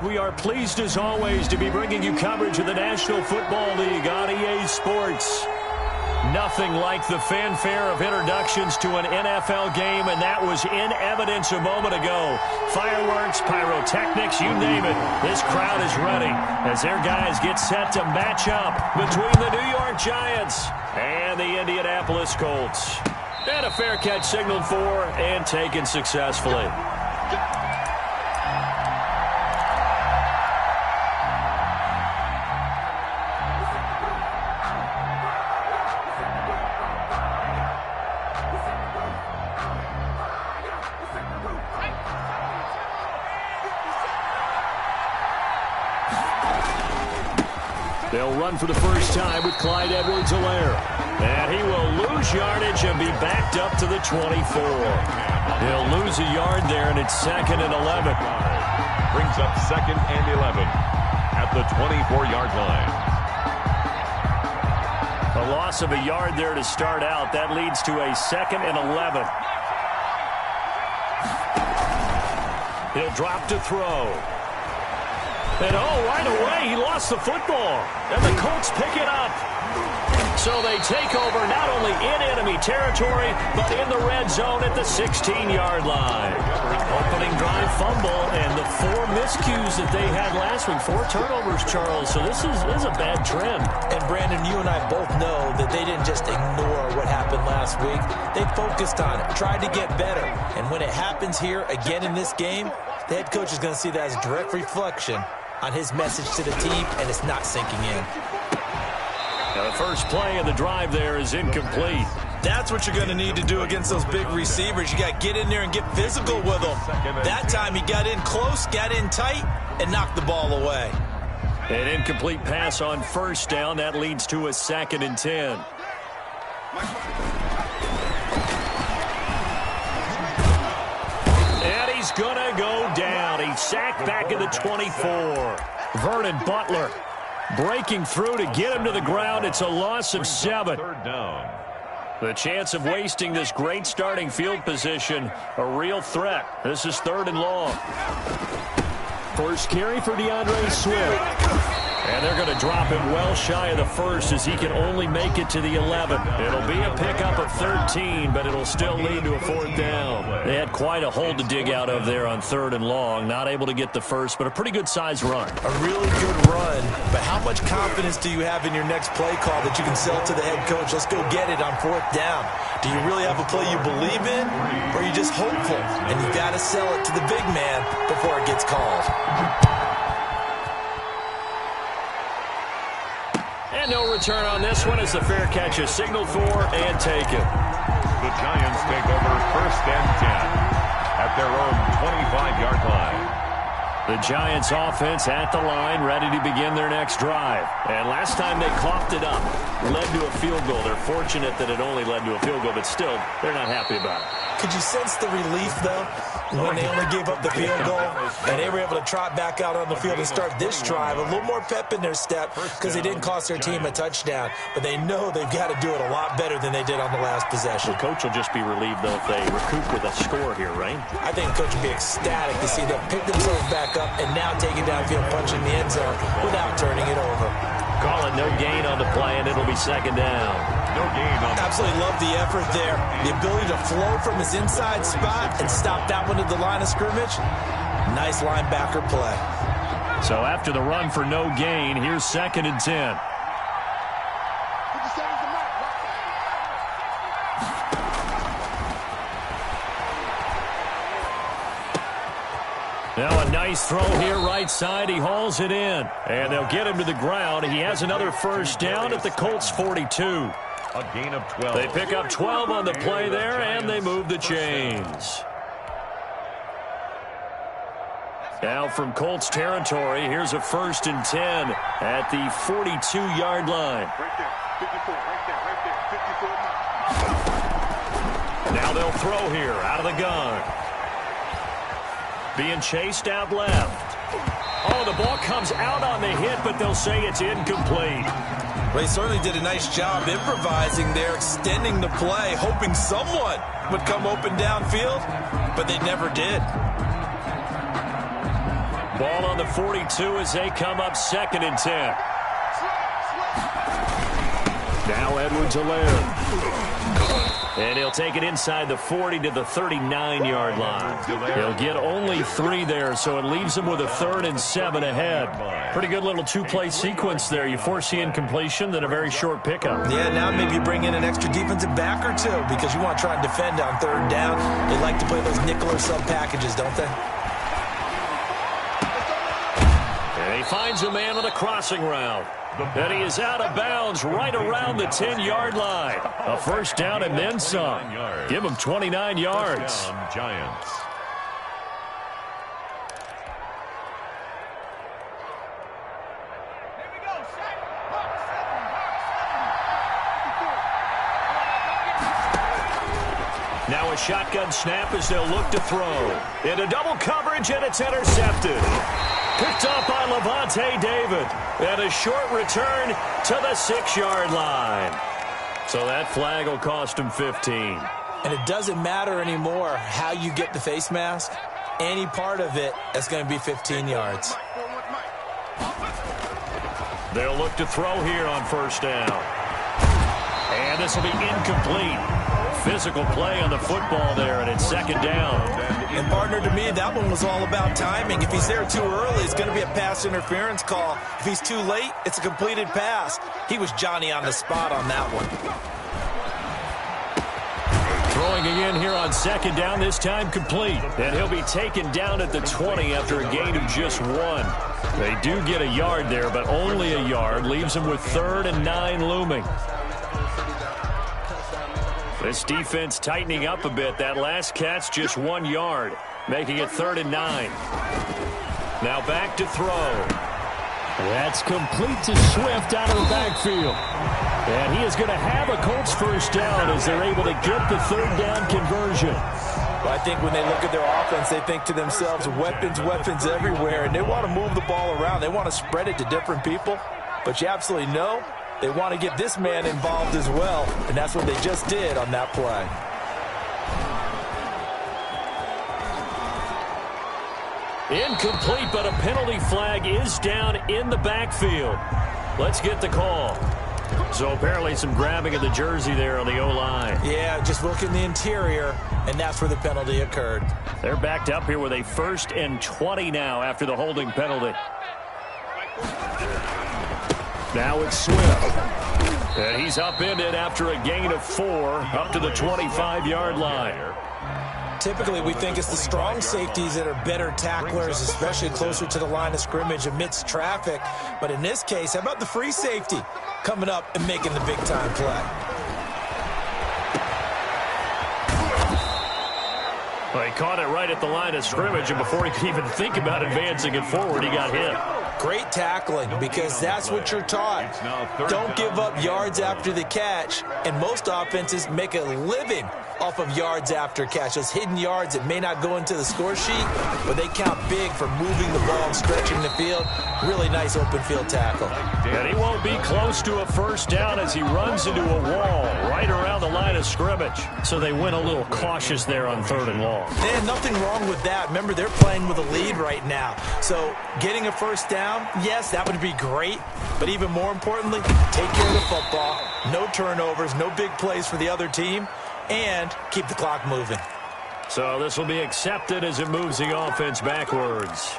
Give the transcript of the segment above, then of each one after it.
We are pleased as always to be bringing you coverage of the National Football League on EA Sports. Nothing like the fanfare of introductions to an NFL game, and that was in evidence a moment ago. Fireworks, pyrotechnics, you name it. This crowd is ready as their guys get set to match up between the New York Giants and the Indianapolis Colts. And a fair catch signaled for and taken successfully. They'll run for the first time with Clyde Edwards-Helaire. And he will lose yardage and be backed up to the 24. He'll lose a yard there, and it's 2nd and 11. Brings up 2nd and 11 at the 24-yard line. A loss of a yard there to start out. That leads to a 2nd and 11. He'll drop to throw. And right away, he lost the football. And the Colts pick it up. So they take over not only in enemy territory, but in the red zone at the 16-yard line. Opening drive fumble, and the 4 miscues that they had last week. 4 turnovers, Charles. So this is a bad trend. And Brandon, you and I both know that they didn't just ignore what happened last week. They focused on it, tried to get better. And when it happens here again in this game, the head coach is going to see that as a direct reflection on his message to the team, and it's not sinking in. Now the first play of the drive there is incomplete. That's what you're going to need to do against those big receivers. You got to get in there and get physical with them. That time he got in close, got in tight, and knocked the ball away. An incomplete pass on first down. That leads to a 2nd and 10. And he's going to go down. He's sacked back at the 24. Vernon Butler breaking through to get him to the ground. It's a loss of 7. 3rd down. The chance of wasting this great starting field position, a real threat. This is 3rd and long. First carry for DeAndre Swift. And they're going to drop him well shy of the first as he can only make it to the 11. It'll be a pickup of 13, but it'll still lead to a 4th down. They had quite a hole to dig out of there on 3rd and long. Not able to get the first, but a pretty good-sized run. A really good run, but how much confidence do you have in your next play call that you can sell to the head coach? Let's go get it on 4th down. Do you really have a play you believe in, or are you just hopeful? And you got to sell it to the big man before it gets called. And no return on this one as the fair catch is signaled for and taken. The Giants take over 1st and 10 at their own 25-yard line. The Giants offense at the line, ready to begin their next drive. And last time they coughed it up, led to a field goal. They're fortunate that it only led to a field goal, but still, they're not happy about it. Could you sense the relief, though, when they only gave up the field goal and they were able to trot back out on the field and start this drive? A little more pep in their step because they didn't cost their team a touchdown, but they know they've got to do it a lot better than they did on the last possession. The coach will just be relieved, though, if they recoup with a score here, right? I think the coach will be ecstatic to see them pick themselves back up and now take it downfield, punching the end zone without turning it over. Call it no gain on the play, and it'll be 2nd down. No gain on the play. Absolutely love the effort there. The ability to flow from his inside spot and stop that one at the line of scrimmage. Nice linebacker play. So after the run for no gain, here's 2nd and 10. Now a nice throw here right side. He hauls it in. And they'll get him to the ground. He has another first down at the Colts 42. A gain of 12. They pick up 12 on the play there, and they move the chains. Now from Colts territory, here's a 1st and 10 at the 42-yard line. Now they'll throw here out of the gun. Being chased out left. Oh, the ball comes out on the hit, but they'll say it's incomplete. They certainly did a nice job improvising there, extending the play, hoping someone would come open downfield, but they never did. Ball on the 42 as they come up 2nd and 10. Now Edwards-Helaire. And he'll take it inside the 40 to the 39-yard line. He'll get only 3 there, so it leaves him with a 3rd and 7 ahead. Pretty good little 2-play sequence there. You force the incompletion, then a very short pickup. Yeah, now maybe you bring in an extra defensive back or 2 because you want to try and defend on 3rd down. They like to play those nickel or sub packages, don't they? And he finds a man on a crossing route. And he is out of bounds right around the 10-yard line. A 1st down and then some. Give him 29 yards. Giants. Now a shotgun snap as they'll look to throw. Into double coverage, and it's intercepted. Picked up by Levante David. And a short return to the 6-yard line. So that flag will cost him 15. And it doesn't matter anymore how you get the face mask. Any part of it is going to be 15 yards. They'll look to throw here on 1st down. And this will be incomplete. Physical play on the football there, and it's 2nd down. And, partner, to me, that one was all about timing. If he's there too early, it's going to be a pass interference call. If he's too late, it's a completed pass. He was Johnny on the spot on that one. Throwing again here on 2nd down, this time complete. And he'll be taken down at the 20 after a gain of just 1. They do get a yard there, but only a yard. Leaves them with 3rd and 9 looming. This defense tightening up a bit. That last catch just 1 yard, making it 3rd and 9. Now back to throw. That's complete to Swift out of the backfield. And he is going to have a Colts 1st down as they're able to get the 3rd down conversion. Well, I think when they look at their offense, they think to themselves, weapons, weapons everywhere, and they want to move the ball around. They want to spread it to different people, but you absolutely know they want to get this man involved as well, and that's what they just did on that play. Incomplete, but a penalty flag is down in the backfield. Let's get the call. So apparently some grabbing of the jersey there on the O-line. Yeah, just look in the interior, and that's where the penalty occurred. They're backed up here with a 1st and 20 now after the holding penalty. Now it's Swift. And he's upended after a gain of 4 up to the 25-yard line. Typically, we think it's the strong safeties that are better tacklers, especially closer to the line of scrimmage amidst traffic. But in this case, how about the free safety coming up and making the big-time play? Well, he caught it right at the line of scrimmage, and before he could even think about advancing it forward, he got hit. Great tackling, because that's what you're taught. Don't give up yards after the catch, and most offenses make a living off of yards after catch. Those hidden yards that may not go into the score sheet, but they count big for moving the ball and stretching the field. Really nice open field tackle. And he won't be close to a 1st down as he runs into a wall right around the line of scrimmage. So they went a little cautious there on 3rd and long. And nothing wrong with that. Remember, they're playing with a lead right now. So getting a 1st down, yes, that would be great. But even more importantly, take care of the football. No turnovers, no big plays for the other team, and keep the clock moving. So this will be accepted as it moves the offense backwards.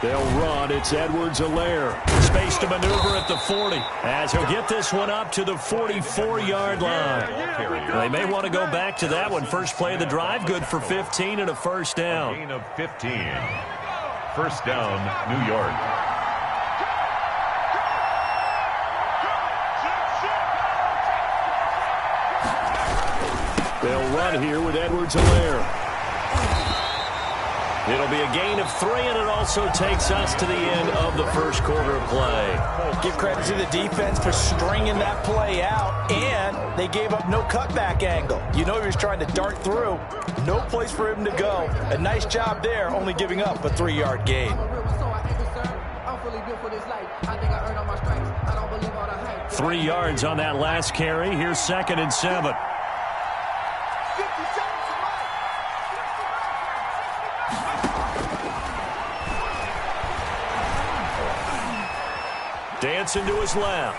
They'll run. It's Edwards-Helaire. Space to maneuver at the 40 as he'll get this one up to the 44-yard line. They may want to go back to that one. First play of the drive, good for 15 and a 1st down. Gain of 15. 1st down, New York. They'll run here with Edwards-Helaire. It'll be a gain of 3, and it also takes us to the end of the first quarter of play. Give credit to the defense for stringing that play out, and they gave up no cutback angle. You know he was trying to dart through. No place for him to go. A nice job there, only giving up a 3-yard gain. 3 yards on that last carry. Here's 2nd and 7. Dancing to his left.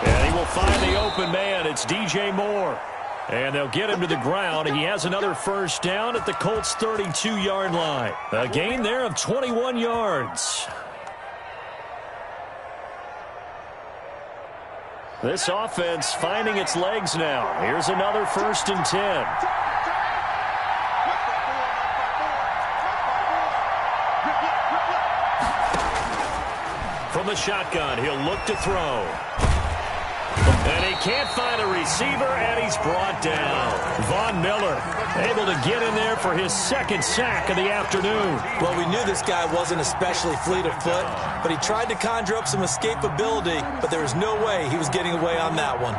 And he will find the open man. It's DJ Moore. And they'll get him to the ground. He has another first down at the Colts' 32-yard line. A gain there of 21 yards. This offense finding its legs now. Here's another 1st and 10. From the shotgun, he'll look to throw. And he can't find a receiver, and he's brought down. Von Miller able to get in there for his 2nd sack of the afternoon. Well, we knew this guy wasn't especially fleet of foot, but he tried to conjure up some escapability, but there was no way he was getting away on that one.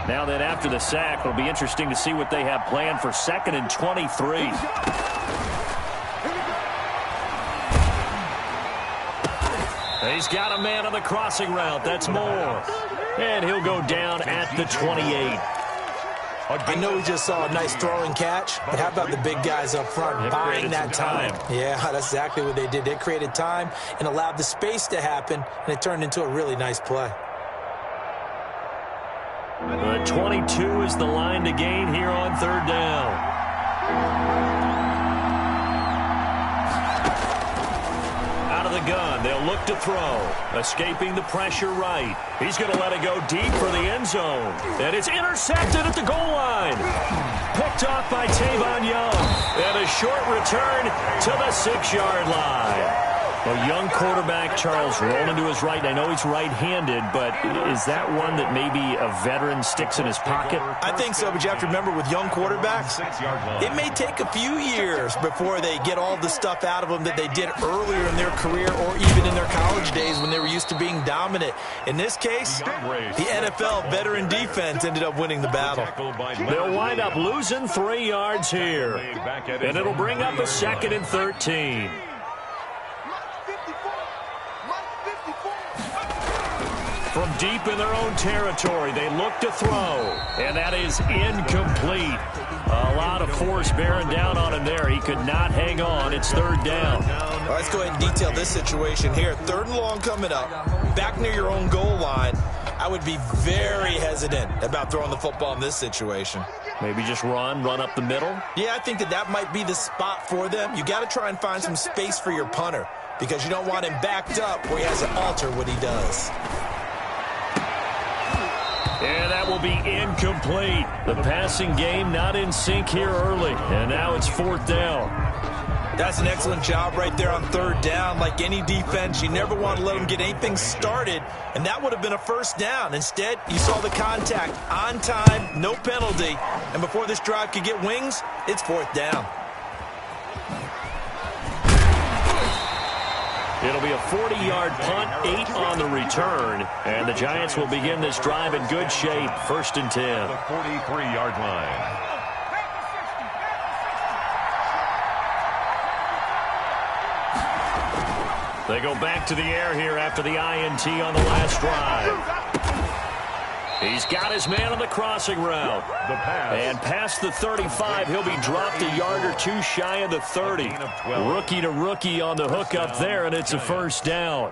Now then, after the sack, it'll be interesting to see what they have planned for 2nd and 23. He's got a man on the crossing route. That's Moore. And he'll go down at the 28. I know we just saw a nice throwing catch, but how about the big guys up front buying that time? Yeah, that's exactly what they did. They created time and allowed the space to happen, and it turned into a really nice play. The 22 is the line to gain here on 3rd down. Out of the gun, they'll look to throw. Escaping the pressure right. He's going to let it go deep for the end zone. And it's intercepted at the goal line. Picked off by Tavon Young. And a short return to the 6-yard line. A young quarterback, Charles, rolling to his right. I know he's right-handed, but is that one that maybe a veteran sticks in his pocket? I think so, but you have to remember with young quarterbacks, it may take a few years before they get all the stuff out of them that they did earlier in their career or even in their college days when they were used to being dominant. In this case, the NFL veteran defense ended up winning the battle. They'll wind up losing 3 yards here, and it'll bring up a 2nd and 13. From deep in their own territory, they look to throw, and that is incomplete. A lot of force bearing down on him there. He could not hang on. It's 3rd down. Well, let's go ahead and detail this situation here. 3rd and long coming up, back near your own goal line. I would be very hesitant about throwing the football in this situation. Maybe just run up the middle? Yeah, I think that might be the spot for them. You got to try and find some space for your punter because you don't want him backed up where he has to alter what he does. And that will be incomplete. The passing game not in sync here early. And now it's 4th down. That's an excellent job right there on 3rd down. Like any defense, you never want to let them get anything started. And that would have been a 1st down. Instead, you saw the contact on time, no penalty. And before this drive could get wings, it's 4th down. It'll be a 40-yard punt, 8 on the return. And the Giants will begin this drive in good shape. 1st and 10. The 43-yard line. They go back to the air here after the INT on the last drive. He's got his man on the crossing route. And past the 35, he'll be dropped a yard or 2 shy of the 30. Rookie to rookie on the hook up there, and it's a 1st down.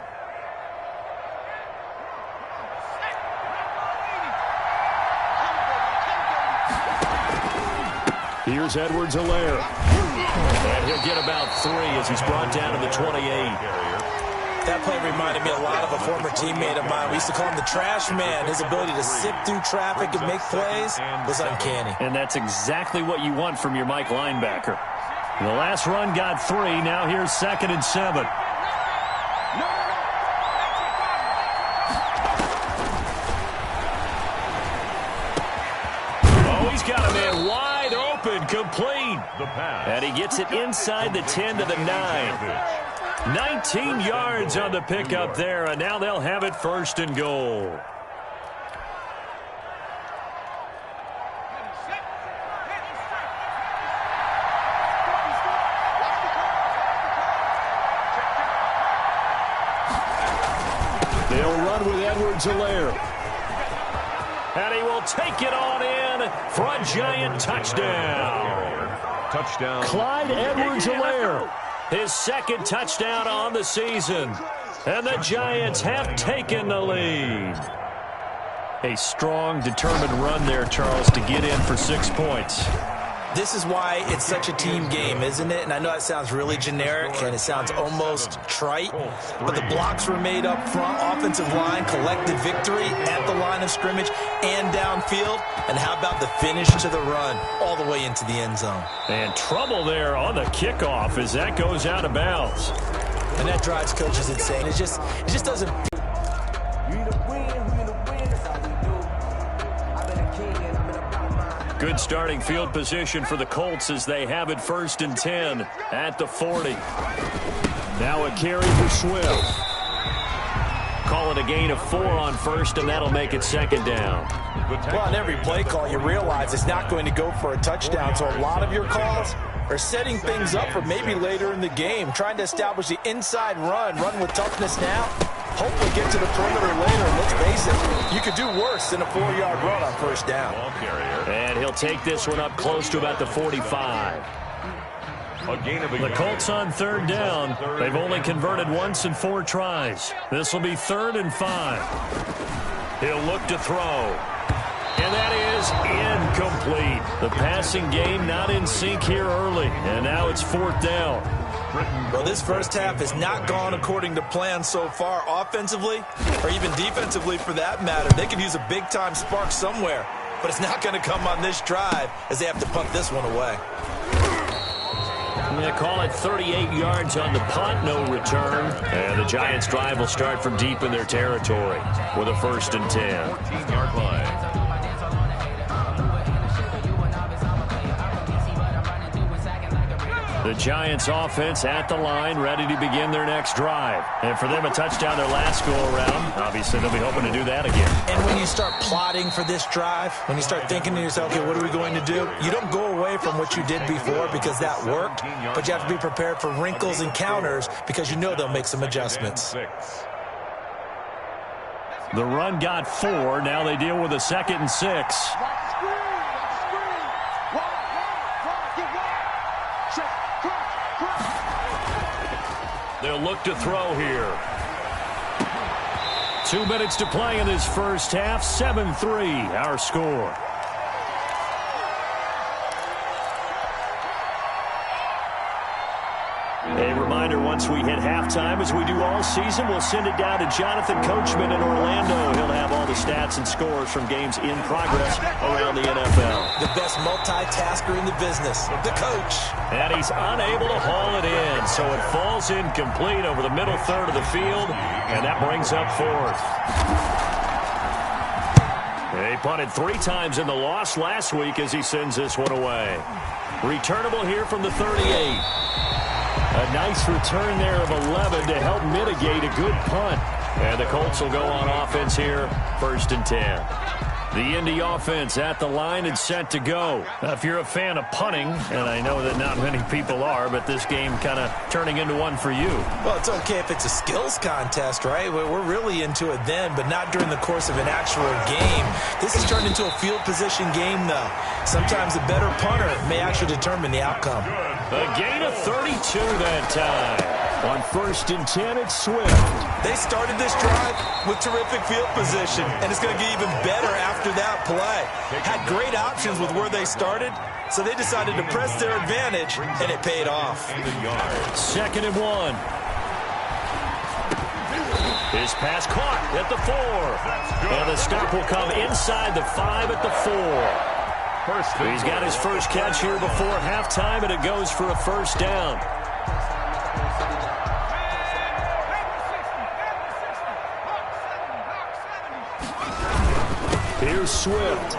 Here's Edwards-Helaire. And he'll get about 3 as he's brought down to the 28. That play reminded me a lot of a former teammate of mine. We used to call him the trash man. His ability to sift through traffic and make plays was uncanny. And that's exactly what you want from your Mike linebacker. The last run got 3. Now here's 2nd and 7. the pass. And he gets it inside the 10 to the 9. 19 yards on the pickup there, and now they'll have it 1st and goal. They'll run with Edwards-Helaire. And he will take it on in for a Giant touchdown. Touchdown. Clyde Edwards-Helaire, his 2nd touchdown on the season. And the Giants have taken the lead. A strong, determined run there, Charles, to get in for 6 points. This is why it's such a team game, isn't it? And I know that sounds really generic and it sounds almost trite, but the blocks were made up front, offensive line, collected victory at the line of scrimmage and downfield. And how about the finish to the run all the way into the end zone? And trouble there on the kickoff as that goes out of bounds. And that drives coaches insane. It just doesn't. Good starting field position for the Colts as they have it 1st and 10 at the 40. Now a carry for Swift. Call it a gain of 4 on 1st, and that'll make it 2nd down. Well, on every play call, you realize it's not going to go for a touchdown, so a lot of your calls are setting things up for maybe later in the game, trying to establish the inside run with toughness now. Hopefully get to the perimeter later. Let's face it, you could do worse than a 4-yard run on 1st down. And he'll take this one up close to about the 45. The Colts on 3rd down. They've only converted once in 4 tries. This will be 3rd and 5. He'll look to throw. And that is incomplete. The passing game not in sync here early. And now it's 4th down. Well, this first half has not gone according to plan so far offensively or even defensively for that matter. They could use a big-time spark somewhere, but it's not going to come on this drive as they have to punt this one away. They call it 38 yards on the punt, no return. And the Giants' drive will start from deep in their territory with a 1st and 10. 14-yard line. The Giants offense at the line, ready to begin their next drive. And for them, a touchdown their last go-around. Obviously, they'll be hoping to do that again. And when you start plotting for this drive, when you start thinking to yourself, okay, what are we going to do? You don't go away from what you did before because that worked, but you have to be prepared for wrinkles and counters because you know they'll make some adjustments. The run got 4. Now they deal with a 2nd and 6. They'll look to throw here. 2 minutes to play in this first half. 7-3, our score. A reminder, once we hit halftime, as we do all season, we'll send it down to Jonathan Coachman in Orlando. He'll have all the stats and scores from games in progress around the NFL. The best multitasker in the business, the coach. And he's unable to haul it in, so it falls incomplete over the middle third of the field, and that brings up 4th. They punted 3 times in the loss last week as he sends this one away. Returnable here from the 38. A nice return there of 11 to help mitigate a good punt. And the Colts will go on offense here, 1st and 10. The Indy offense at the line and set to go. If you're a fan of punting, and I know that not many people are, but this game kind of turning into one for you. Well, it's okay if it's a skills contest, right? We're really into it then, but not during the course of an actual game. This has turned into a field position game, though. Sometimes a better punter may actually determine the outcome. A gain of 32 that time. On 1st and 10, it's Swift. They started this drive with terrific field position, and it's going to get even better after that play. Had great options with where they started, so they decided to press their advantage, and it paid off. 2nd and 1. His pass caught at the 4. And the stop will come inside the 5 at the 4. He's got his first catch here before halftime, and it goes for a 1st down. Here's Swift.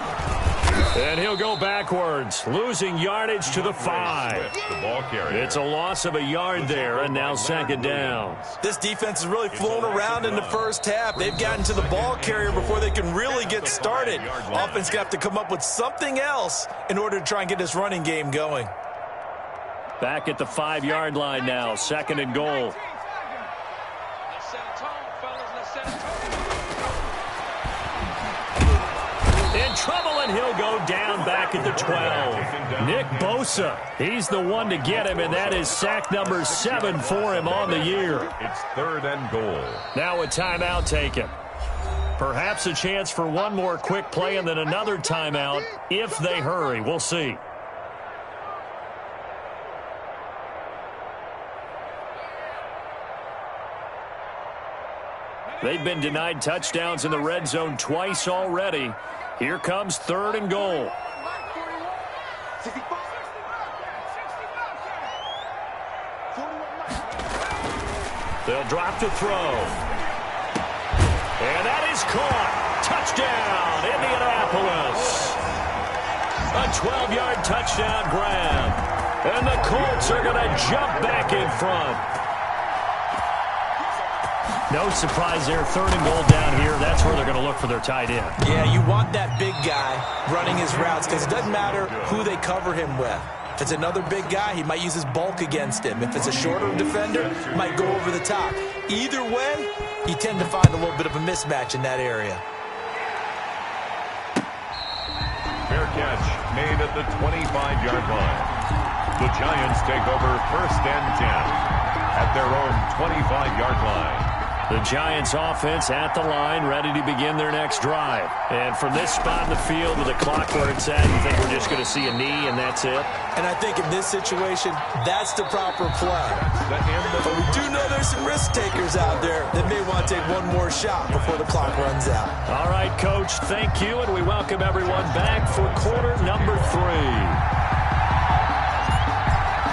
And he'll go backwards, losing yardage to the 5. The ball carrier. It's a loss of a yard there, and now second down. This defense has really flown around in the first half. They've gotten to the ball carrier before they can really get started. Offense got to come up with something else in order to try and get this running game going. Back at the 5-yard line now, second and goal. In trouble, and he'll go down back at the 12. Nick Bosa, he's the one to get him, and that is sack number 7 for him on the year. It's third and goal. Now a timeout taken. Perhaps a chance for one more quick play and then another timeout if they hurry. We'll see. They've been denied touchdowns in the red zone twice already. Here comes third and goal. They'll drop to throw. And that is caught. Touchdown, Indianapolis. A 12-yard touchdown grab. And the Colts are going to jump back in front. No surprise there. Third and goal down here. That's where they're going to look for their tight end. Yeah, you want that big guy running his routes because it doesn't matter who they cover him with. If it's another big guy, he might use his bulk against him. If it's a shorter defender, he might go over the top. Either way, you tend to find a little bit of a mismatch in that area. Fair catch made at the 25-yard line. The Giants take over first and 10 at their own 25-yard line. The Giants offense at the line, ready to begin their next drive. And from this spot in the field with the clock where it's at, you think we're just going to see a knee and that's it? And I think in this situation, that's the proper play. But we do know there's some risk takers out there that may want to take one more shot before the clock runs out. All right, Coach, thank you, and we welcome everyone back for quarter number 3.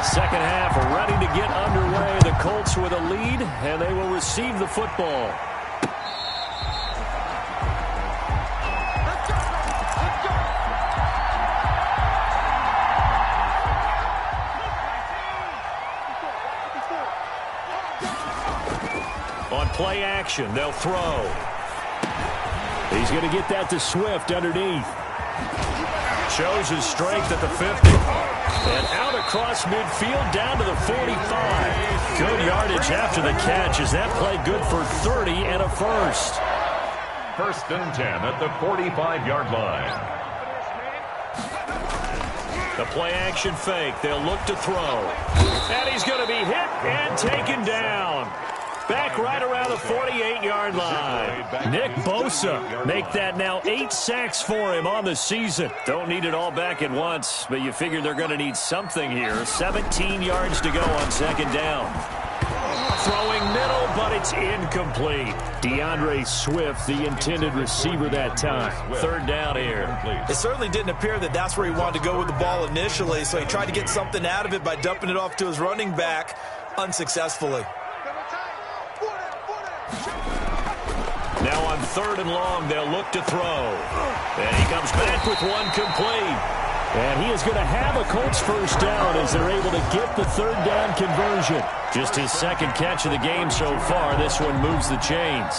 Second half ready to get underway. The Colts with a lead, and they will receive the football. On play action, they'll throw. He's going to get that to Swift underneath. Shows his strength at the 50. And out across midfield down to the 45. Good yardage after the catch. Is that play good for 30 and a first? First and 10 at the 45-yard line. The play action fake. They'll look to throw. And he's going to be hit and taken down. Back right around the 48-yard line. Nick Bosa make that now 8 sacks for him on the season. Don't need it all back at once, but you figure they're going to need something here. 17 yards to go on second down. Throwing middle, but it's incomplete. DeAndre Swift, the intended receiver that time. Third down here. It certainly didn't appear that that's where he wanted to go with the ball initially, so he tried to get something out of it by dumping it off to his running back unsuccessfully. Now on third and long, they'll look to throw. And he comes back with one complete. And he is going to have a Colts first down as they're able to get the third down conversion. Just his second catch of the game so far. This one moves the chains.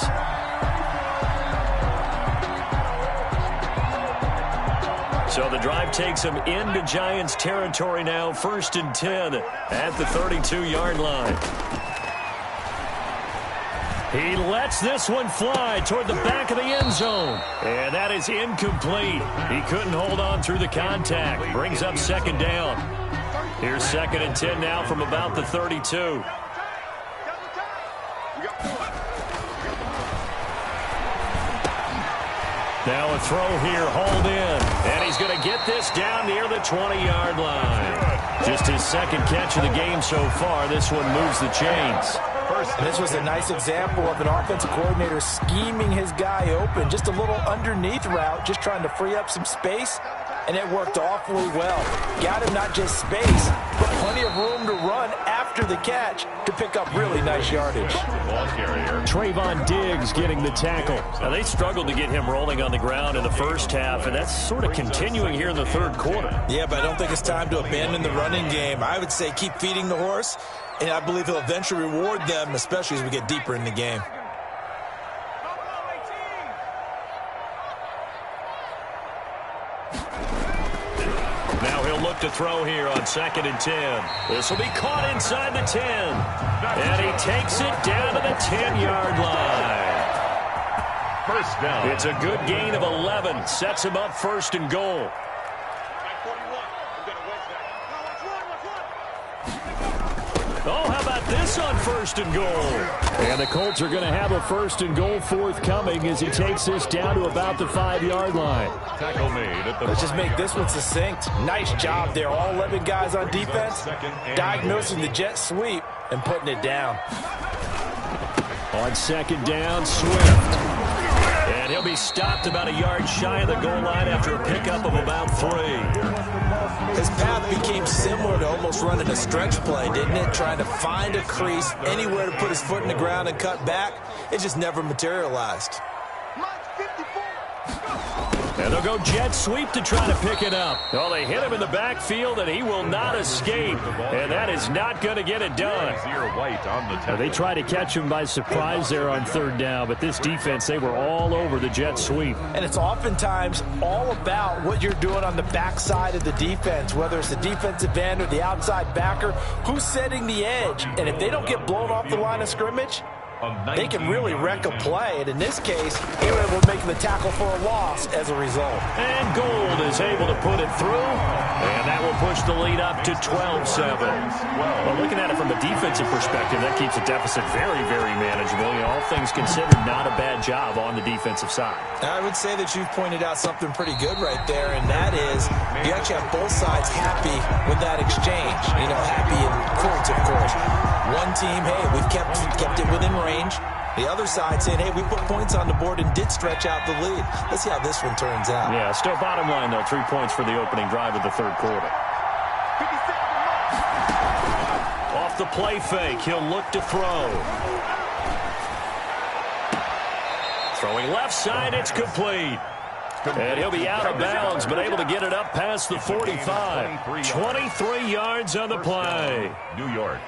So the drive takes him into Giants territory now. First and 10 at the 32-yard line. He lets this one fly toward the back of the end zone. And that is incomplete. He couldn't hold on through the contact. Brings up second down. Here's second and 10 now from about the 32. Now a throw here, hauled in. And he's going to get this down near the 20-yard line. Just his second catch of the game so far. This one moves the chains. This was a nice example of an offensive coordinator scheming his guy open. Just a little underneath route, just trying to free up some space, and it worked awfully well. Got him not just space, but plenty of room to run after after the catch to pick up really nice yardage. Ball carrier. Trayvon Diggs getting the tackle. Now, they struggled to get him rolling on the ground in the first half, and that's sort of continuing here in the third quarter. Yeah, but I don't think it's time to abandon the running game. I would say keep feeding the horse, and I believe he'll eventually reward them, especially as we get deeper in the game. Now he'll look to throw here on 2nd and 10. This will be caught inside the 10. And he takes it down to the 10-yard line. First down. It's a good gain of 11. Sets him up 1st and goal. Oh, how about this on 1st and goal? And the Colts are going to have a 1st and goal forthcoming as he takes this down to about the 5-yard line. Tackle made at the Let's just make this one succinct. Nice job there. All 11 guys on defense diagnosing the jet sweep and putting it down. On 2nd down, Swift. And he'll be stopped about a yard shy of the goal line after a pickup of about 3. His path became similar to almost running a stretch play, didn't it? Trying to find a crease, anywhere to put his foot in the ground and cut back. It just never materialized. And they'll go jet sweep to try to pick it up. Well, they hit him in the backfield, and he will not escape. And that is not going to get it done. White on the tackle. They tried to catch him by surprise there on 3rd down, but this defense, they were all over the jet sweep. And it's oftentimes all about what you're doing on the backside of the defense, whether it's the defensive end or the outside backer, who's setting the edge. And if they don't get blown off the line of scrimmage, they can really wreck a play. And in this case, they were able to make the tackle for a loss as a result. And Gould is able to put it through. And that will push the lead up to 12-7. Well, looking at it from a defensive perspective, that keeps the deficit very, very manageable. You know, all things considered, not a bad job on the defensive side. I would say that you've pointed out something pretty good right there, and that is you actually have both sides happy with that exchange. You know, happy in quotes, of course. One team, hey, we've kept it within range. The other side saying, hey, we put points on the board and did stretch out the lead. Let's see how this one turns out. Yeah, still bottom line, though. 3 points for the opening drive of the 3rd quarter. Off the play fake, he'll look to throw. Throwing left side, it's complete. And he'll be out of bounds, but able to get it up past the 45. 23 yards on the play. New York.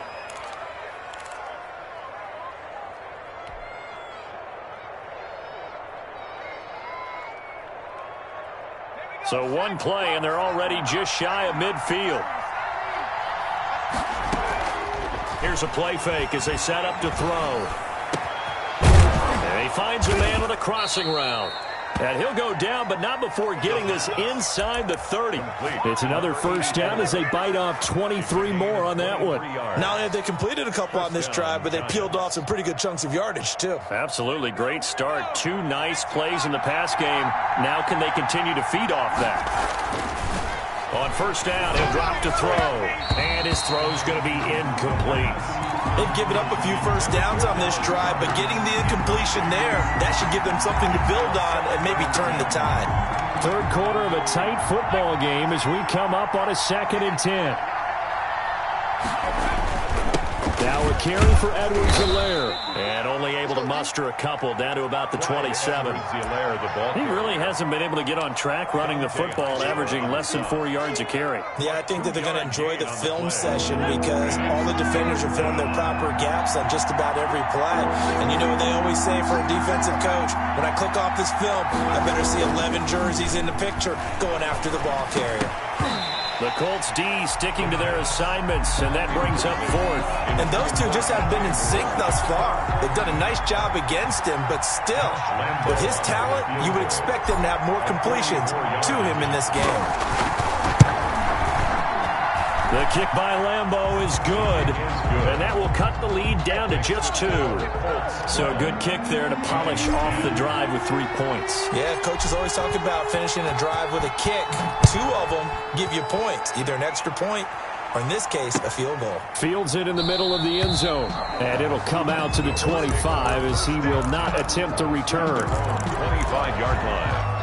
So one play, and they're already just shy of midfield. Here's a play fake as they set up to throw. And he finds a man with a crossing route. And he'll go down, but not before getting this inside the 30. It's another 1st down as they bite off 23 more on that one. Not only have they completed a couple on this drive, but they peeled off some pretty good chunks of yardage, too. Absolutely. Great start. 2 nice plays in the pass game. Now can they continue to feed off that? On 1st down, he'll drop to throw. And his throw's going to be incomplete. They've given up a few 1st downs on this drive, but getting the incompletion there, that should give them something to build on and maybe turn the tide. 3rd quarter of a tight football game as we come up on a 2nd and 10. Now a carry for Edwards-Helaire. And only able to muster a couple down to about the 27. He really hasn't been able to get on track running the football, averaging less than 4 yards a carry. Yeah, I think that they're going to enjoy the film session because all the defenders are filling their proper gaps on just about every play. And you know what they always say for a defensive coach? When I click off this film, I better see 11 jerseys in the picture going after the ball carrier. The Colts D sticking to their assignments, and that brings up 4th. And those two just have been in sync thus far. They've done a nice job against him, but still, with his talent, you would expect them to have more completions to him in this game. The kick by Lambeau is good, and that will cut the lead down to just 2. So a good kick there to polish off the drive with 3 points. Yeah, coaches always talk about finishing a drive with a kick. 2 of them give you points, either an extra point or, in this case, a field goal. Fields it in the middle of the end zone, and it'll come out to the 25 as he will not attempt to return. 25-yard line.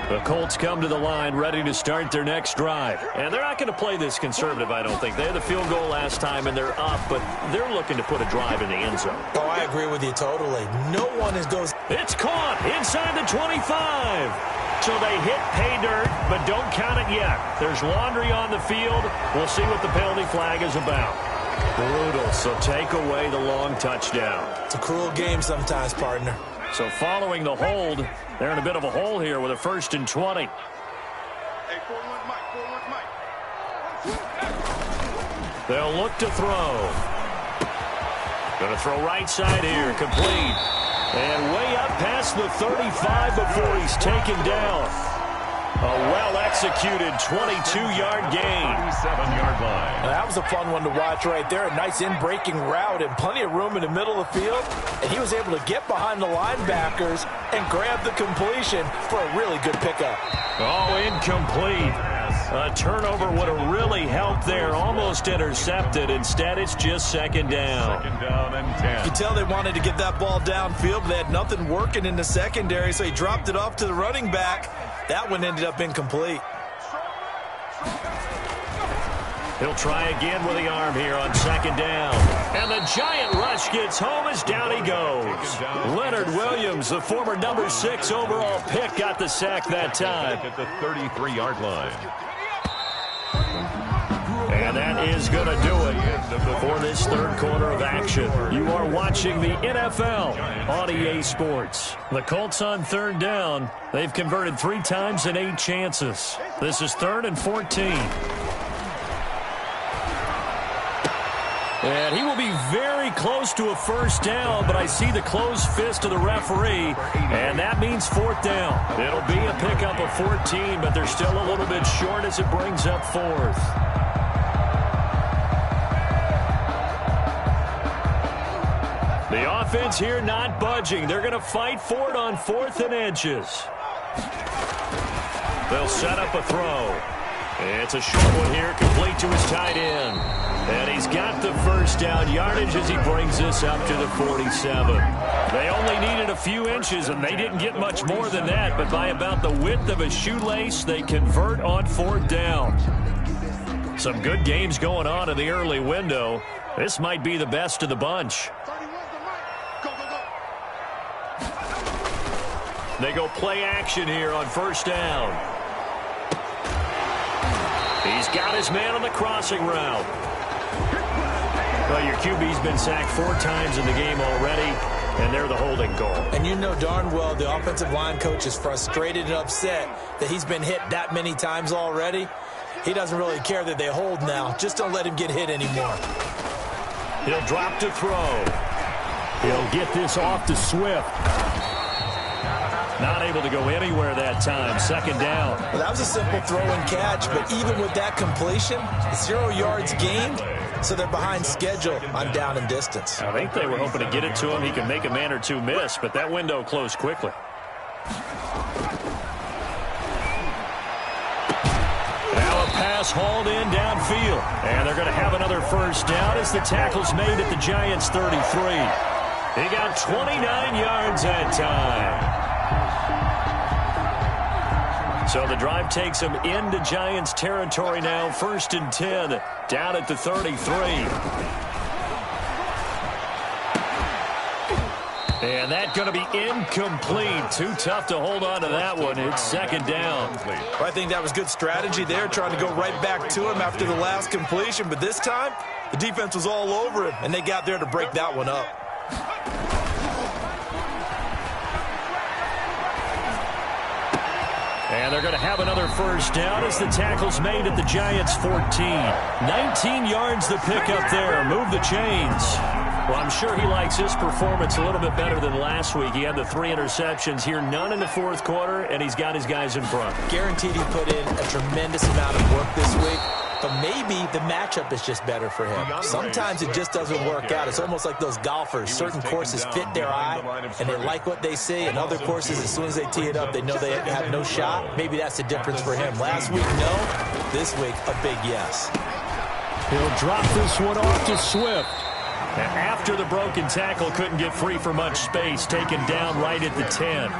The Colts come to the line ready to start their next drive. And they're not going to play this conservative, I don't think. They had the field goal last time, and they're up, but they're looking to put a drive in the end zone. Oh, I agree with you totally. No one goes. It's caught inside the 25. So they hit pay dirt, but don't count it yet. There's laundry on the field. We'll see what the penalty flag is about. Brutal, so take away the long touchdown. It's a cruel game sometimes, partner. So following the hold, they're in a bit of a hole here with a 1st and 20. They'll look to throw. Going to throw right side here, complete. And way up past the 35 before he's taken down. A well-executed 22-yard gain. 37-yard line. That was a fun one to watch right there. A nice in-breaking route and plenty of room in the middle of the field. And he was able to get behind the linebackers and grab the completion for a really good pickup. Oh, incomplete. A turnover would have really helped there. Almost intercepted. Instead, it's just 2nd down. 2nd down and 10. You could tell they wanted to get that ball downfield, but they had nothing working in the secondary, so he dropped it off to the running back. That one ended up incomplete. He'll try again with the arm here on 2nd down. And the giant rush gets home as down he goes. Leonard Williams, the former number 6 overall pick, got the sack that time. At the 33-yard line. And that is going to do it for this 3rd quarter of action. You are watching the NFL on EA Sports. The Colts on 3rd down. They've converted 3 times in 8 chances. This is 3rd and 14. And he will be very close to a 1st down, but I see the closed fist of the referee, and that means 4th down. It'll be a pickup of 14, but they're still a little bit short as it brings up 4th. The offense here not budging. They're going to fight for it on 4th and inches. They'll set up a throw. It's a short one here, complete to his tight end. And he's got the 1st down yardage as he brings this up to the 47. They only needed a few inches, and they didn't get much more than that. But by about the width of a shoelace, they convert on 4th down. Some good games going on in the early window. This might be the best of the bunch. They go play action here on 1st down. He's got his man on the crossing route. Well, your QB's been sacked 4 times in the game already, and they're the holding call. And you know darn well the offensive line coach is frustrated and upset that he's been hit that many times already. He doesn't really care that they hold now. Just don't let him get hit anymore. He'll drop to throw. He'll get this off to Swift. Not able to go anywhere that time. 2nd down. Well, that was a simple throw and catch, but even with that completion, 0 yards gained, so they're behind schedule on down and distance. I think they were hoping to get it to him. He can make a man or two miss, but that window closed quickly. Now a pass hauled in downfield, and they're going to have another 1st down as the tackle's made at the Giants' 33. He got 29 yards that time. So the drive takes him into Giants territory now. 1st and 10, down at the 33. And that's going to be incomplete. Too tough to hold on to that one. It's 2nd down. Well, I think that was good strategy there, trying to go right back to him after the last completion. But this time, the defense was all over him, and they got there to break that one up. And they're going to have another 1st down as the tackle's made at the Giants' 14. 19 yards the pickup there. Move the chains. Well, I'm sure he likes his performance a little bit better than last week. He had the 3 interceptions here, none in the 4th quarter, and he's got his guys in front. Guaranteed he put in a tremendous amount of work this week. But maybe the matchup is just better for him. Sometimes it just doesn't work out. It's almost like those golfers. Certain courses fit their eye, and they like what they see. And other courses, as soon as they tee it up, they know they have no shot. Maybe that's the difference for him. Last week, no. This week, a big yes. He'll drop this one off to Swift. And after the broken tackle, couldn't get free for much space. Taken down right at the 10.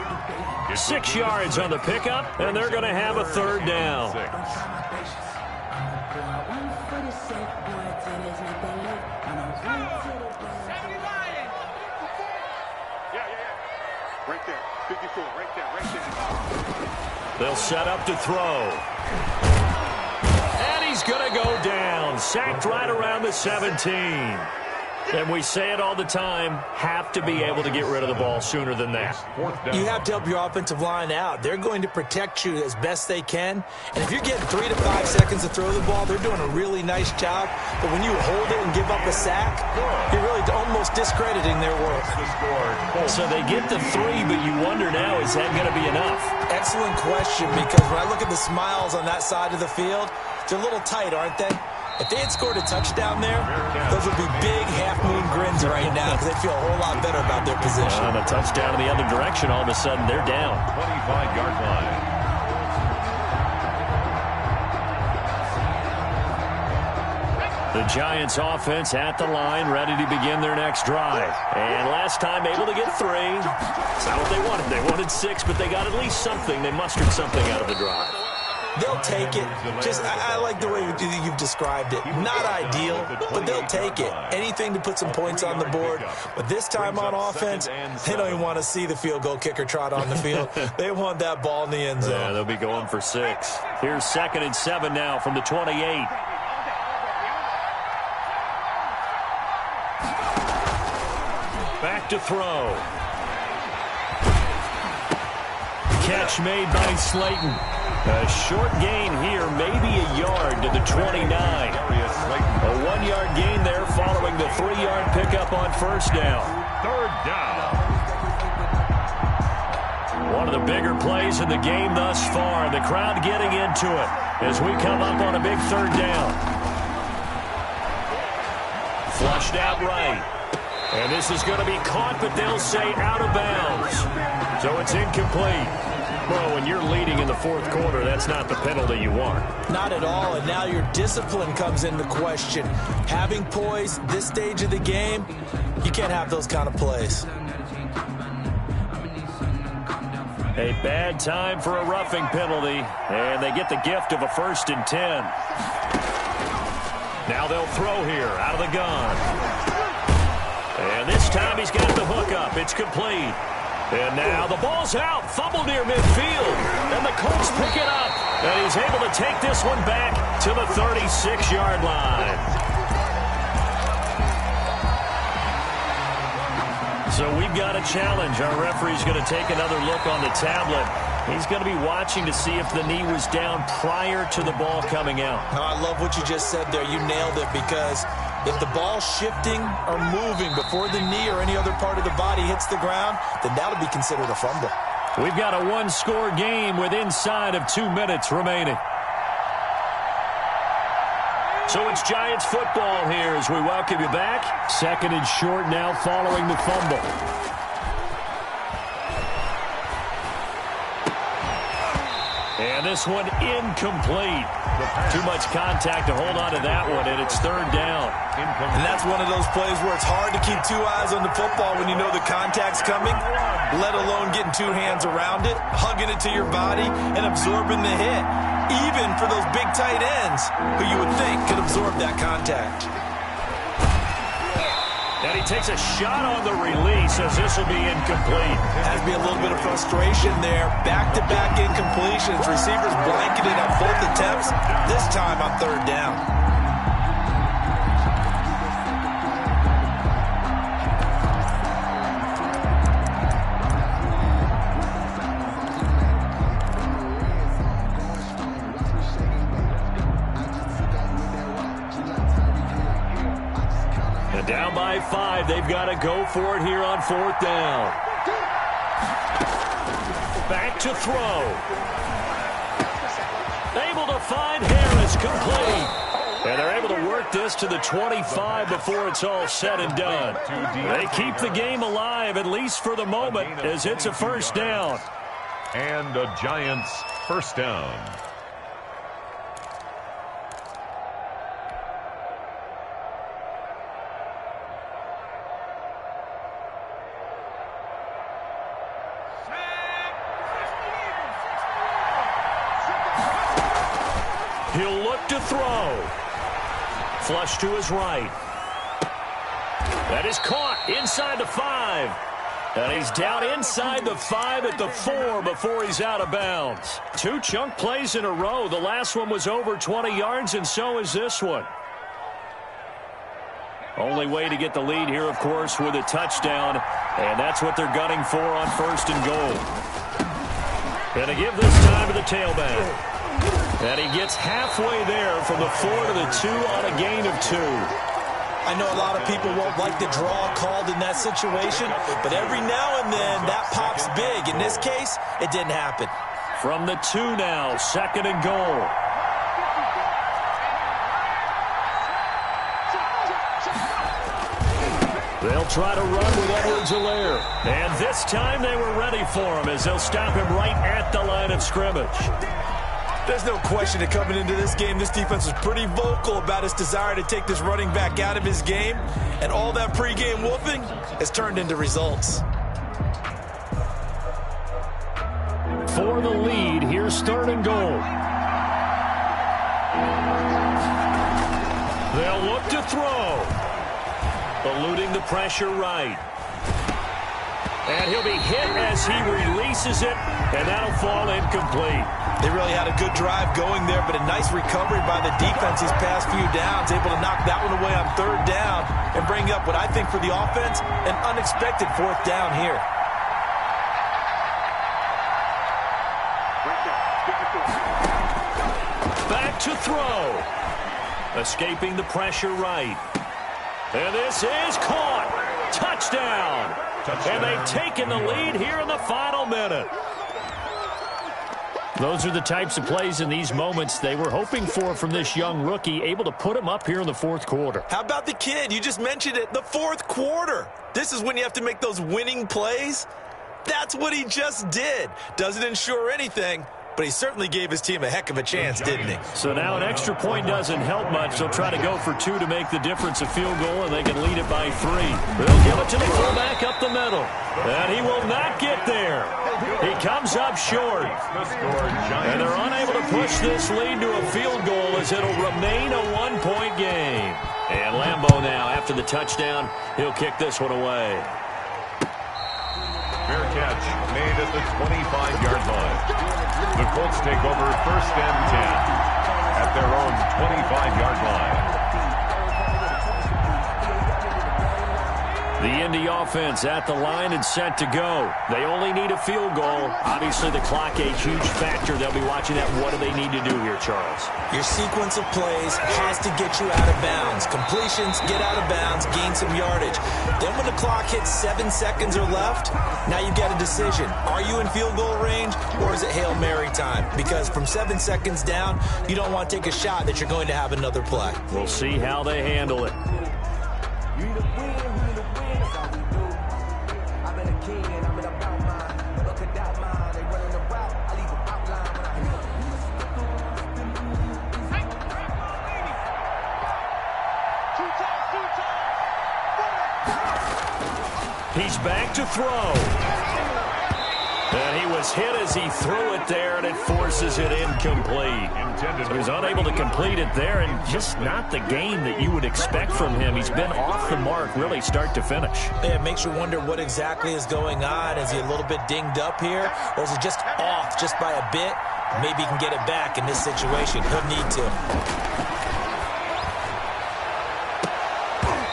6 yards on the pickup, and they're going to have a third down. They'll set up to throw. And he's going to go down. Sacked right around the 17. And we say it all the time, have to be able to get rid of the ball sooner than that. You have to help your offensive line out. They're going to protect you as best they can. And if you're getting 3 to 5 seconds to throw the ball, they're doing a really nice job. But when you hold it and give up a sack, you're really almost discrediting their work. So they get the 3, but you wonder now, is that going to be enough? Excellent question, because when I look at the smiles on that side of the field, they're a little tight, aren't they? If they had scored a touchdown there, those would be big half-moon grins right now because they feel a whole lot better about their position. On a touchdown in the other direction, all of a sudden they're down. 25-yard line. The Giants offense at the line, ready to begin their next drive. And last time able to get 3. It's not what they wanted. They wanted 6, but they got at least something. They mustered something out of the drive. They'll take it. I like the way you've described it. Not ideal, but they'll take it. Anything to put some points on the board. But this time on offense, they don't even want to see the field goal kicker trot on the field. They want that ball in the end zone. Yeah, they'll be going for 6. Here's 2nd and 7 now from the 28. Back to throw. Catch made by Slayton. A short gain here, maybe a yard to the 29. A 1-yard gain there following the 3-yard pickup on first down. Third down. One of the bigger plays in the game thus far. The crowd getting into it as we come up on a big third down. Flushed out right. And this is going to be caught, but they'll say out of bounds. So it's incomplete. Well, when you're leading in the fourth quarter, that's not the penalty you want. Not at all, and now your discipline comes into question. Having poise this stage of the game, you can't have those kind of plays. A bad time for a roughing penalty, and they get the gift of a 1st and 10. Now they'll throw here out of the gun. And this time he's got the hook up. It's complete. And now the ball's out, fumbled near midfield, and the Colts pick it up. And he's able to take this one back to the 36-yard line. So we've got a challenge. Our referee's going to take another look on the tablet. He's going to be watching to see if the knee was down prior to the ball coming out. Now, I love what you just said there. You nailed it, because if the ball's shifting or moving before the knee or any other part of the body hits the ground, then that'll be considered a fumble. We've got a 1-score game with inside of 2 minutes remaining. So it's Giants football here as we welcome you back. 2nd and short now following the fumble. And this one incomplete. Too much contact to hold on to that one, and it's 3rd down. And that's one of those plays where it's hard to keep 2 eyes on the football when you know the contact's coming, let alone getting 2 hands around it, hugging it to your body, and absorbing the hit. Even for those big tight ends who you would think could absorb that contact. And he takes a shot on the release as this will be incomplete. Has to be a little bit of frustration there. Back-to-back incompletions. Receivers blanketed on both attempts, this time on 3rd down. Down by 5. They've got to go for it here on 4th down. Back to throw. Able to find Harris, complete. And they're able to work this to the 25 before it's all said and done. They keep the game alive, at least for the moment, as it's a 1st down. And a Giants 1st down. He'll look to throw. Flush to his right. That is caught inside the 5. And he's down inside the 5 at the 4 before he's out of bounds. 2 chunk plays in a row. The last one was over 20 yards, and so is this one. Only way to get the lead here, of course, with a touchdown. And that's what they're gunning for on 1st and goal. And to give this time to the tailback. And he gets halfway there from the 4 to the 2 on a gain of 2. I know a lot of people won't like the draw called in that situation, but every now and then that pops big. In this case, it didn't happen. From the 2 now, 2nd and goal. They'll try to run with Edwards-Helaire. And this time they were ready for him as they'll stop him right at the line of scrimmage. There's no question that coming into this game, this defense was pretty vocal about its desire to take this running back out of his game. And all that pregame whooping has turned into results. For the lead, here's 3rd and goal. They'll look to throw. Eluding the pressure right. And he'll be hit as he releases it, and that'll fall incomplete. They really had a good drive going there, but a nice recovery by the defense these past few downs, able to knock that one away on 3rd down and bring up what I think for the offense, an unexpected 4th down here. Back to throw. Escaping the pressure right. And this is caught. Touchdown. And they've taken the lead here in the final minute. Those are the types of plays in these moments they were hoping for from this young rookie, able to put him up here in the 4th quarter. How about the kid? You just mentioned it, the 4th quarter. This is when you have to make those winning plays. That's what he just did. Doesn't ensure anything, but he certainly gave his team a heck of a chance, didn't he? So now an extra point doesn't help much. They'll try to go for 2 to make the difference a field goal, and they can lead it by 3. They'll give it to the fullback up the middle. And he will not get there. He comes up short. And they're unable to push this lead to a field goal as it'll remain a 1-point game. And Lambeau now, after the touchdown, he'll kick this one away. Fair catch made at the 25-yard line. The Colts take over 1st and 10 at their own 25-yard line. The Indy offense at the line and set to go. They only need a field goal. Obviously, the clock a huge factor. They'll be watching that. What do they need to do here, Charles? Your sequence of plays has to get you out of bounds. Completions, get out of bounds, gain some yardage. Then when the clock hits 7 seconds or left, now you've got a decision. Are you in field goal range, or is it Hail Mary time? Because from 7 seconds down, you don't want to take a shot that you're going to have another play. We'll see how they handle it. He's back to throw. And he was hit as he threw it there, and it forces it incomplete. So he's unable to complete it there, and just not the game that you would expect from him. He's been off the mark, really, start to finish. Yeah, it makes you wonder what exactly is going on. Is he a little bit dinged up here, or is he just off just by a bit? Maybe he can get it back in this situation. He'll need to.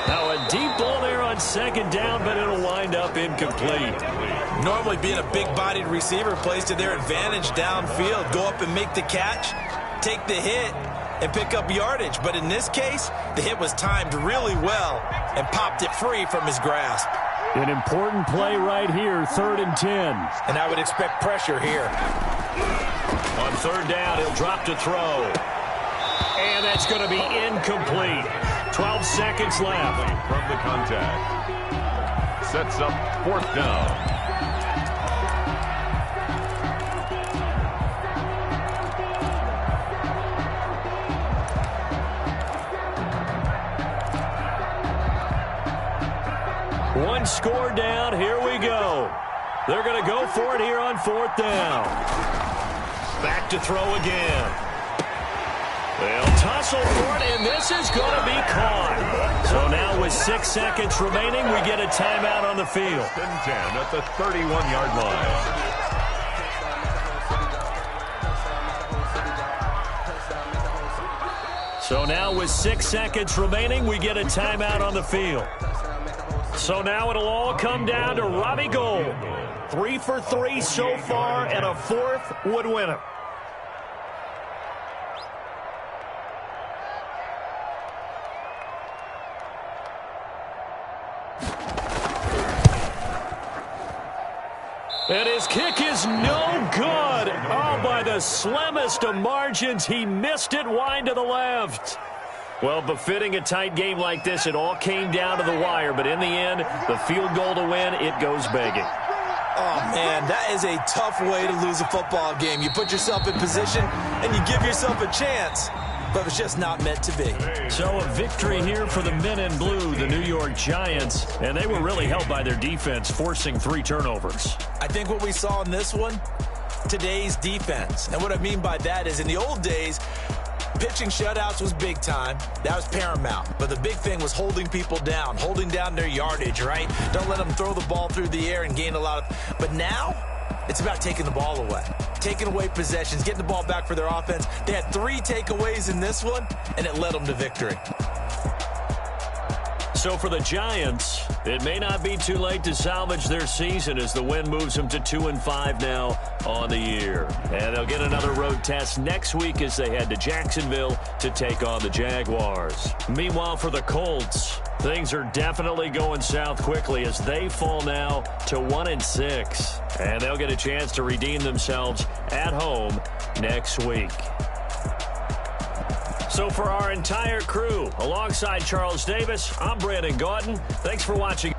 Now a deep ball there on 2nd down, but it'll wind up incomplete. Normally being a big-bodied receiver plays to their advantage downfield. Go up and make the catch, take the hit, and pick up yardage. But in this case, the hit was timed really well and popped it free from his grasp. An important play right here, 3rd and 10. And I would expect pressure here. On 3rd down, he'll drop to throw. And that's going to be incomplete. 12 seconds left. From the contact. Sets up 4th down. One score down. Here we go. They're going to go for it here on 4th down. Back to throw again. They'll tussle for it, and this is going to be caught. So now with 6 seconds remaining, we get a timeout on the field. 10 at the 31-yard line. So now with 6 seconds remaining, we get a timeout on the field. So now it'll all come down to Robbie Gould. 3 for 3 so far, and a fourth would win it. And his kick is no good. Oh, by the slimmest of margins, he missed it wide to the left. Well, befitting a tight game like this, it all came down to the wire. But in the end, the field goal to win, it goes begging. Oh, man, that is a tough way to lose a football game. You put yourself in position, and you give yourself a chance. But it's just not meant to be. So a victory here for the men in blue, the New York Giants. And they were really helped by their defense, forcing 3 turnovers. I think what we saw in this one, today's defense. And what I mean by that is in the old days, pitching shutouts was big time. That was paramount. But the big thing was holding people down, holding down their yardage, right? Don't let them throw the ball through the air and gain a lot of... But now, it's about taking the ball away. Taking away possessions, getting the ball back for their offense. They had 3 takeaways in this one, and it led them to victory. So for the Giants, it may not be too late to salvage their season as the win moves them to 2-5 now on the year. And they'll get another road test next week as they head to Jacksonville to take on the Jaguars. Meanwhile, for the Colts, things are definitely going south quickly as they fall now to 1-6. And they'll get a chance to redeem themselves at home next week. So for our entire crew, alongside Charles Davis, I'm Brandon Gaudin. Thanks for watching.